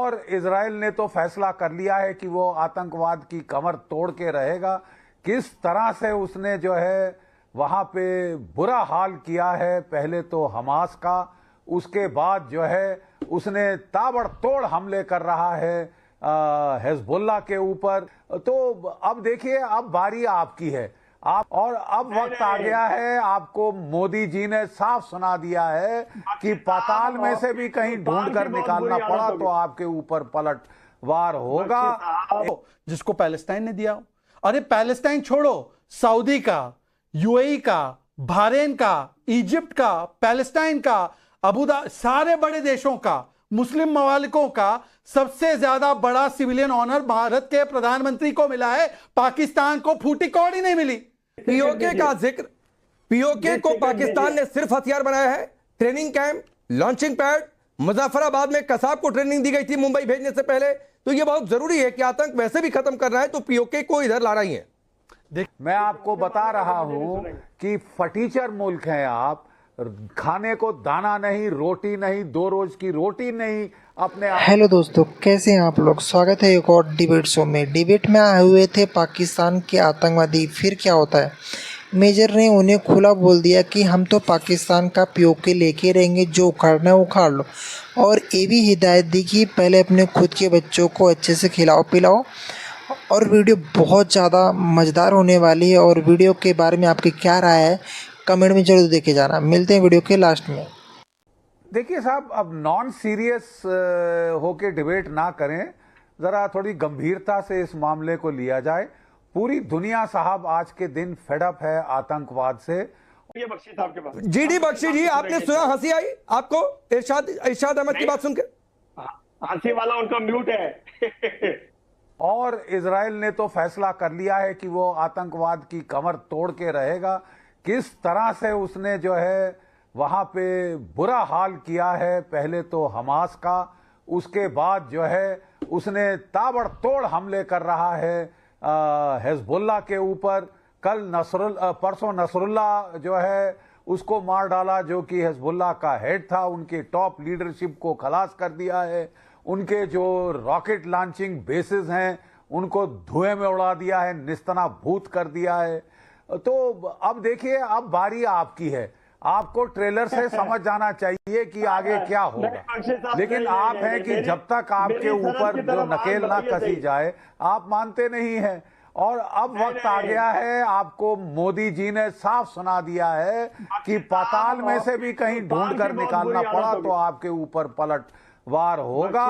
और इजराइल ने तो फैसला कर लिया है कि वो आतंकवाद की कमर तोड़ के रहेगा। किस तरह से उसने जो है वहां पे बुरा हाल किया है, पहले तो हमास का, उसके बाद जो है उसने ताबड़तोड़ हमले कर रहा है हिजबुल्लाह के ऊपर। तो अब देखिए, अब बारी आपकी है। आप और अब वक्त आ गया है, आपको मोदी जी ने साफ सुना दिया है कि पाताल में से भी कहीं ढूंढ कर निकालना पड़ा तो आपके ऊपर पलटवार होगा। जिसको पैलेस्टाइन ने दिया। अरे पैलेस्टाइन छोड़ो, सऊदी का, यूएई का, बहरीन का, इजिप्ट का, पैलेस्टाइन का, अबूधाबी, सारे बड़े देशों का, मुस्लिम ममालिकों का सबसे ज्यादा बड़ा सिविलियन ऑनर भारत के प्रधानमंत्री को मिला है। पाकिस्तान को फूटी कौड़ी नहीं मिली। पीओके का जिक्र, पीओके को पाकिस्तान ने सिर्फ हथियार बनाया है। Training camp, launching pad, Muzaffarabad में कसाब को ट्रेनिंग दी गई थी मुंबई भेजने से पहले। तो यह बहुत जरूरी है कि आतंक वैसे भी खत्म करना है तो पीओके को इधर लाना ही है। मैं आपको बता रहा हूं कि फटीचर मुल्क हैं आप, खाने को दाना नहीं, रोटी नहीं, 2 रोज की रोटी नहीं अपने। हेलो दोस्तों, कैसे हैं आप लोग। स्वागत है एक और डिबेट शो में। डिबेट में आए हुए थे पाकिस्तान के आतंकवादी। फिर क्या होता है, मेजर ने उन्हें खुला बोल दिया कि हम तो पाकिस्तान का पीओके लेके रहेंगे, जो उखाड़ना है उखाड़ लो। और ये भी हिदायत दी कि पहले अपने खुद के बच्चों को अच्छे से खिलाओ पिलाओ। और वीडियो बहुत ज़्यादा मज़ेदार होने वाली है। और वीडियो के बारे में आपकी क्या राय है, कमेंट में जरूर देखे जाना। मिलते हैं वीडियो के लास्ट में। देखिए साहब, अब नॉन सीरियस होके डिबेट ना करें, जरा थोड़ी गंभीरता से इस मामले को लिया जाए। पूरी दुनिया साहब आज के दिन फेडअप है आतंकवाद से। ये बख्शी साहब के पास जीडी बख्शी जी, आपने सुना, हंसी आई आपको इरशाद अहमद की बात सुनकर? हंसी वाला उनका म्यूट है। और इजराइल ने तो फैसला कर लिया है कि वो आतंकवाद की कमर तोड़ के रहेगा। किस तरह से उसने जो है वहां पे बुरा हाल किया है, पहले तो हमास का, उसके बाद जो है उसने ताबड़तोड़ हमले कर रहा है हिजबुल्लाह के ऊपर। कल परसों नसरुल्लाह जो है उसको मार डाला, जो कि हिजबुल्लाह का हेड था। उनके टॉप लीडरशिप को खलास कर दिया है। उनके जो रॉकेट लॉन्चिंग बेसिस हैं उनको धुएं में उड़ा दिया है, निस्तनाबूत कर दिया है। तो अब देखिए, अब बारी आपकी है। आपको ट्रेलर से समझ जाना चाहिए कि आगे क्या होगा। लेकिन आप हैं कि जब तक आपके ऊपर जो नकेल ना कसी जाए, आप मानते नहीं हैं। और अब वक्त आ गया है, आपको मोदी जी ने साफ सुना दिया है कि पाताल में से भी कहीं ढूंढ कर निकालना पड़ा तो आपके ऊपर पलटवार होगा।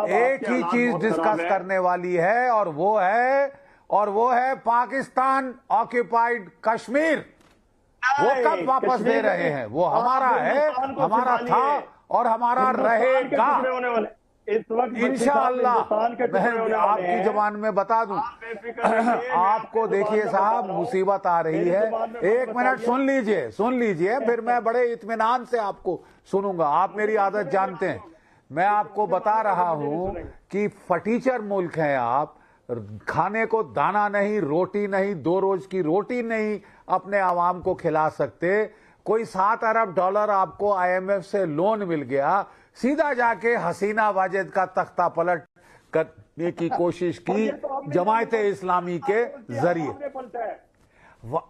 एक ही चीज डिस्कस करने वाली है, और वो है पाकिस्तान ऑक्यूपाइड कश्मीर। वो कब वापस दे रहे हैं? वो हमारा है, हमारा था और हमारा रहेगा इंशाअल्लाह। मैं आपकी जबान में बता दूं आपको, देखिए साहब, मुसीबत आ रही है। 1 मिनट सुन लीजिए, फिर मैं बड़े इत्मीनान से आपको सुनूंगा। आप मेरी आदत जानते हैं। मैं आपको बता रहा हूं कि फटीचर मुल्क हैं आप, खाने को दाना नहीं, रोटी नहीं, 2 रोज की रोटी नहीं अपने आवाम को खिला सकते। कोई $7 अरब आपको IMF से लोन मिल गया, सीधा जाके हसीना वाजिद का तख्ता पलट करने की कोशिश की जमायत इस्लामी के जरिए।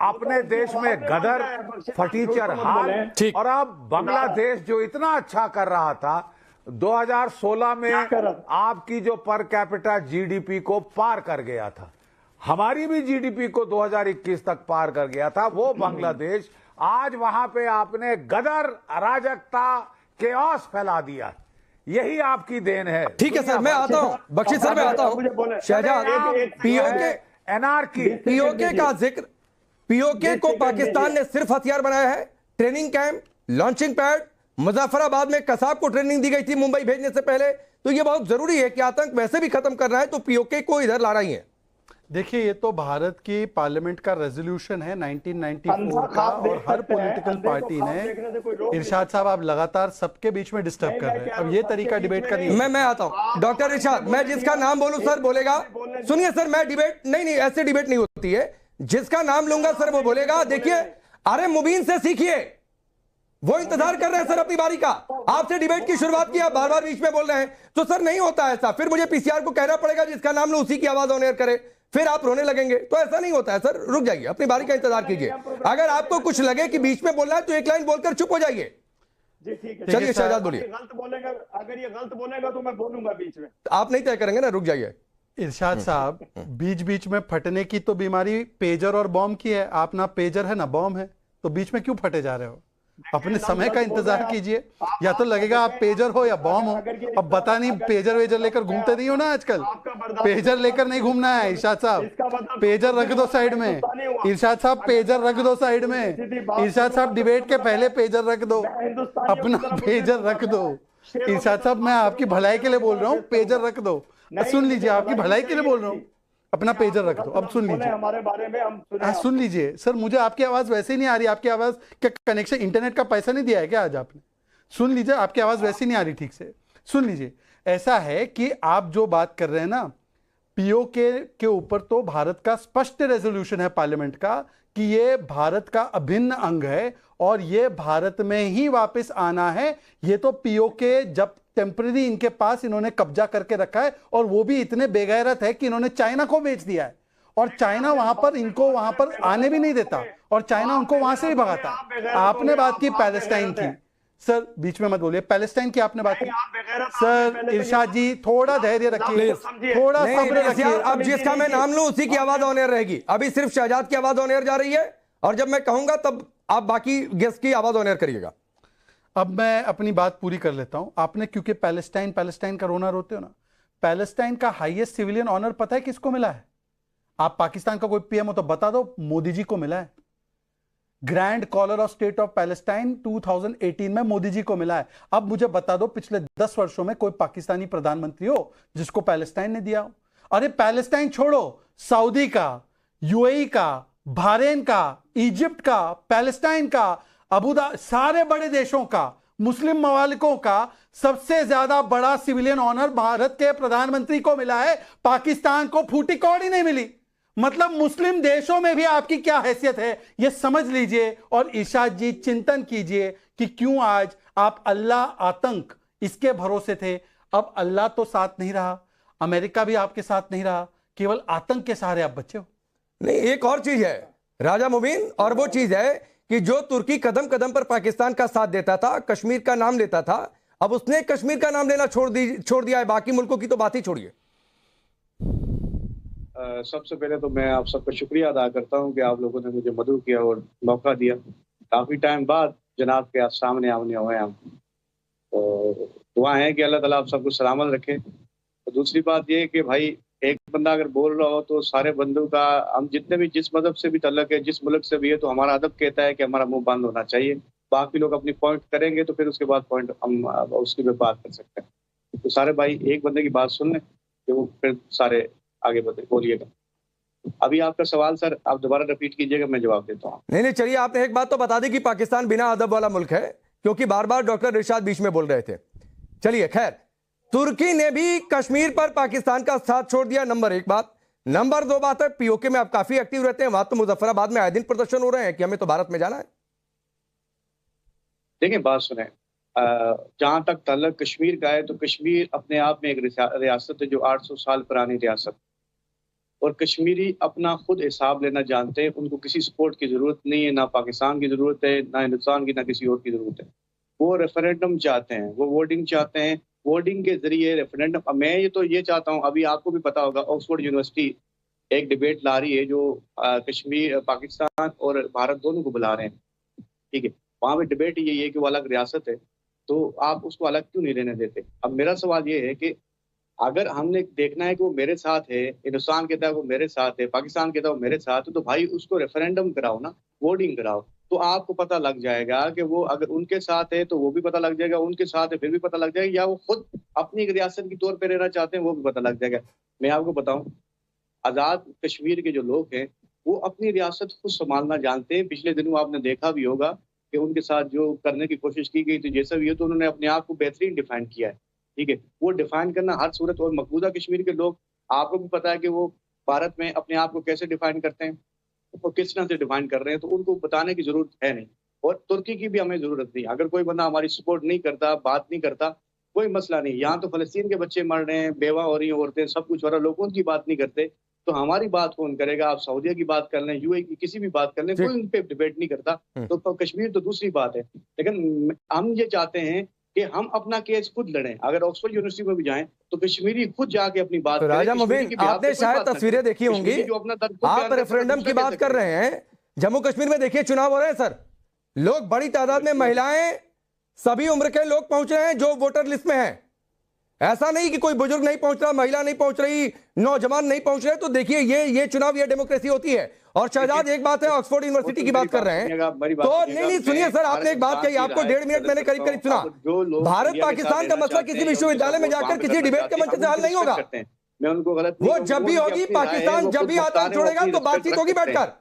अपने देश में गदर, फटीचर हाल। और अब बांग्लादेश जो इतना अच्छा कर रहा था, 2016 में आपकी जो पर कैपिटा GDP को पार कर गया था, हमारी भी GDP को 2021 तक पार कर गया था वो बांग्लादेश। आज वहां पे आपने गदर, अराजकता, केओस फैला दिया। यही आपकी देन है। ठीक है सर, मैं आता हूं, बख्शी सर मैं आता हूं। शहजाद, पीओके, एनआरकी, पीओके का जिक्र, पीओके को पाकिस्तान ने सिर्फ हथियार बनाया है। Training camp, launching pad, Muzaffarabad में कसाब को ट्रेनिंग दी गई थी मुंबई भेजने से पहले। तो यह बहुत जरूरी है कि आतंक वैसे भी खत्म करना है तो पीओके को इधर लाना ही है। देखिए, ये तो भारत की पार्लियामेंट का रेजोल्यूशन है 1994 का, और हर पॉलिटिकल पार्टी ने। इरशाद साहब, आप लगातार सबके बीच में डिस्टर्ब कर रहे हैं। अब ये तरीका डिबेट का नहीं है। मैं आता हूं डॉक्टर इरशाद, मैं जिसका नाम बोलूं सर बोलेगा। सुनिए सर, मैं डिबेट नहीं, ऐसे डिबेट नहीं होती है। जिसका नाम लूंगा सर वो बोलेगा। देखिए, अरे मुबीन से सीखिए, वो इंतजार कर रहे हैं सर अपनी बारी का। आपसे डिबेट की शुरुआत की, आप बार बार बीच में बोल रहे हैं, तो सर नहीं होता ऐसा। फिर मुझे पीसीआर को कहना पड़ेगा जिसका नाम लो उसी की आवाज ऑन एयर करे, फिर आप रोने लगेंगे। तो ऐसा नहीं होता है सर, रुक जाइए, अपनी बारी का इंतजार कीजिए। अगर आपको कुछ लगे कि बीच में बोलना है तो एक लाइन बोलकर चुप हो जाइए। जी ठीक है। चलिए शहजाद बोलिए। गलत बोलेगा, अगर ये गलत बोलेगा तो मैं बोलूंगा बीच में। आप नहीं तय करेंगे ना, रुक जाइए। इरशाद साहब, बीच बीच में फटने की तो बीमारी पेजर और बॉम्ब की है। आप ना पेजर है ना बॉम्ब है, तो बीच में क्यों फटे जा रहे हो? अपने समय का इंतजार कीजिए। या तो लगेगा आप पेजर हो या बॉम्ब हो। अब बता नहीं, पेजर वेजर लेकर घूमते नहीं हो ना आजकल। पेजर लेकर नहीं घूमना है इरशाद साहब, पेजर रख दो साइड में। इरशाद साहब पेजर रख दो साइड में। इरशाद साहब डिबेट के पहले पेजर रख दो, अपना पेजर रख दो। इरशाद साहब मैं आपकी भलाई के लिए बोल रहा हूँ, पेजर रख दो। सुन लीजिए, आपकी भलाई के लिए बोल रहा हूँ, अपना पेजर रख दो। अब सुन लीजिए, हमारे बारे में हम सुन लीजिए। सर मुझे आपकी आवाज वैसे ही नहीं आ रही। आपकी आवाज क्या कनेक्शन, इंटरनेट का पैसा नहीं दिया है क्या आज आपने? सुन लीजिए, आपकी आवाज वैसे ही नहीं आ रही ठीक से। सुन लीजिए, ऐसा है कि आप जो बात कर रहे हैं ना, पीओके के ऊपर तो भारत का स्पष्ट रेजोल्यूशन है पार्लियामेंट का कि ये भारत का अभिन्न अंग है और ये भारत में ही वापस आना है। ये तो पीओके जब टेम्पररी इनके पास इन्होंने कब्जा करके रखा है, और वो भी इतने बेगैरत है कि इन्होंने चाइना को बेच दिया है, और चाइना वहां पर इनको वहां पर आने भी नहीं देता, और चाइना उनको वहां से भी भगाता है। आपने बात की पैलेस्टाइन की, सर बीच में मत बोलिए। पैलेस्टाइन की आपने बात की। सर इरशाद जी थोड़ा धैर्य रखिए, थोड़ा सब्र रखिए। अब जिसका मैं नाम लूं उसी की आवाज ऑन एयर रहेगी। अभी सिर्फ शहजाद की आवाज ऑन एयर जा रही है, और जब मैं कहूंगा तब आप बाकी गेस्ट की आवाज ऑन एयर करिएगा। अब मैं अपनी बात पूरी कर लेता हूं। आपने क्योंकि पैलेस्टाइन पैलेस्टाइन का रोना रोते हो ना, पैलेस्टाइन का हाईएस्ट सिविलियन ऑनर पता है किसको मिला है? आप पाकिस्तान का कोई पीएम हो तो बता दो, मोदी जी को मिला है। Grand collar of state of Palestine 2018 में मोदी जी को मिला है। अब मुझे बता दो पिछले 10 वर्षों में कोई पाकिस्तानी प्रधानमंत्री हो जिसको पैलेस्टाइन ने दिया हो? अरे पैलेस्टाइन छोड़ो, सऊदी का, यूएई का, बहरीन का, इजिप्ट का, पैलेस्टाइन का, अबूधाबी, सारे बड़े देशों का, मुस्लिम ममालिकों का सबसे ज्यादा बड़ा सिविलियन ऑनर भारत के प्रधानमंत्री को मिला है। पाकिस्तान को फूटी कौड़ी नहीं मिली। मतलब मुस्लिम देशों में भी आपकी क्या हैसियत है, यह समझ लीजिए। और इरशाद जी चिंतन कीजिए कि क्यों आज आप अल्लाह आतंक इसके भरोसे थे, अब अल्लाह तो साथ नहीं रहा, अमेरिका भी आपके साथ नहीं रहा, केवल आतंक के सहारे आप बचे हो। नहीं, एक और चीज है राजा मुबीन, और वो चीज है कि जो तुर्की कदम कदम पर पाकिस्तान का साथ देता था, कश्मीर का नाम लेता था, अब उसने कश्मीर का नाम लेना छोड़ दिया है। बाकी मुल्कों की तो बात ही छोड़िए। सबसे पहले तो मैं आप सबका शुक्रिया अदा करता हूं कि आप लोगों ने मुझे मदद किया और मौका दिया। काफ़ी टाइम बाद जनाब के आप सामने आमने हुए हैं हम, तो दुआ है कि अल्लाह ताला आप सबको सलामत रखे। तो दूसरी बात ये है कि भाई एक बंदा अगर बोल रहा हो तो सारे बंदों का, हम जितने भी जिस मजहब से भी तल्लक है, जिस मुल्क से भी है, तो हमारा अदब कहता है कि हमारा मुंह बंद होना चाहिए। बाकी लोग अपनी पॉइंट करेंगे तो फिर उसके बाद पॉइंट हम उसकी भी बात कर सकते हैं। तो सारे भाई एक बंदे की बात सुन लें तो फिर सारे आगे बोलिएगा। अभी आपका सवाल सर आप दोबारा रिपीट कीजिएगा, मैं जवाब देता हूँ। नहीं चलिए, आपने एक बात तो बता दी कि पाकिस्तान बिना अदब वाला मुल्क है, क्योंकि बार बार डॉक्टर इरशाद बीच में बोल रहे थे। चलिए खैर, तुर्की ने भी कश्मीर पर पाकिस्तान का साथ छोड़ दिया, नंबर 1 बात। नंबर 2 बात है, पीओके में आप काफी एक्टिव रहते हैं, वहां तो मुजफ्फराबाद में आए दिन प्रदर्शन हो रहे हैं कि हमें तो भारत में जाना है। देखिए बात सुने, जहां तक ताल्लुक कश्मीर का है तो कश्मीर अपने आप में एक रियासत है जो 800 साल पुरानी रियासत, और कश्मीरी अपना खुद हिसाब लेना जानते हैं। उनको किसी सपोर्ट की जरूरत नहीं है, ना पाकिस्तान की जरूरत है, ना हिंदुस्तान की, ना किसी और की जरूरत है। वो रेफरेंडम चाहते हैं, वो वोटिंग चाहते हैं, वोटिंग के जरिए रेफरेंडम। मैं ये चाहता हूँ, अभी आपको भी पता होगा ऑक्सफोर्ड यूनिवर्सिटी एक डिबेट ला रही है जो कश्मीर, पाकिस्तान और भारत दोनों को बुला रहे हैं, ठीक है। वहाँ पे डिबेट ये है कि वो अलग रियासत है, तो आप उसको अलग क्यों नहीं रहने देते। अब मेरा सवाल ये है कि अगर हमने देखना है कि वो मेरे साथ है, हिंदुस्तान कहता है वो मेरे साथ है, पाकिस्तान कहता है वो मेरे साथ है, तो भाई उसको रेफरेंडम कराओ ना, वोटिंग कराओ, तो आपको पता लग जाएगा कि वो अगर उनके साथ है तो वो भी पता लग जाएगा, उनके साथ है फिर भी पता लग जाएगा, या वो खुद अपनी एक रियासत की तौर पर रहना चाहते हैं वो भी पता लग जाएगा। मैं आपको बताऊं, आज़ाद कश्मीर के जो लोग हैं वो अपनी रियासत खुद संभालना जानते हैं। पिछले दिनों आपने देखा भी होगा कि उनके साथ जो करने की कोशिश की गई थी, जैसा भी है, तो उन्होंने अपने आप को बेहतरीन डिफाइन किया है, ठीक है। वो डिफाइन करना हर सूरत, और मकबूजा कश्मीर के लोग, आपको भी पता है कि वो भारत में अपने आप को कैसे डिफाइन करते हैं और किस तरह से डिफाइन कर रहे हैं, तो उनको बताने की जरूरत है नहीं। और तुर्की की भी हमें जरूरत नहीं। अगर कोई बंदा हमारी सपोर्ट नहीं करता, बात नहीं करता, कोई मसला नहीं। यहाँ तो फलस्तीन के बच्चे मर रहे हैं, बेवा हो रही हैं औरतें, सब कुछ हो रहा है, लोग उनकी बात नहीं करते, तो हमारी बात कौन करेगा? आप सऊदीया की बात कर लें, यूएई की किसी भी बात कर लें, कोई उन पे डिबेट नहीं करता। तो कश्मीर तो दूसरी बात है, लेकिन हम ये चाहते हैं कि हम अपना केस खुद लड़ें। अगर ऑक्सफोर्ड यूनिवर्सिटी में भी जाएं तो कश्मीरी खुद जाके अपनी बात तो करें। राजा कश्मीरी मुबीन, की बिहार आपने पे कोई शायद बात ना तस्वीरें करे। देखी होंगी, कश्मीरी जो अपना दर्द खुद आप बयान करता है, रेफरेंडम दूसरा की बात कैसे कर करे? रहे हैं। जम्मू कश्मीर में देखिए चुनाव हो रहे हैं सर, लोग बड़ी तादाद में, महिलाएं, सभी उम्र के लोग पहुंच रहे हैं जो वोटर लिस्ट में हैं। ऐसा नहीं कि कोई बुजुर्ग नहीं पहुंच रहा, महिला नहीं पहुंच रही, नौजवान नहीं पहुंच रहे। तो देखिए ये चुनाव, ये डेमोक्रेसी होती है। और शहजाद, एक बात है, ऑक्सफोर्ड यूनिवर्सिटी की बात कर रहे हैं, तो नहीं सुनिए सर, आपने एक बात कही, आपको 1.5 मिनट मैंने करीब करीब सुना। भारत पाकिस्तान का मसला किसी विश्वविद्यालय में जाकर किसी डिबेट के मंच से हल नहीं होगा। मैं उनको गलत वो जब भी होगी, पाकिस्तान जब भी आतंक छोड़ेगा तो बातचीत होगी बैठकर।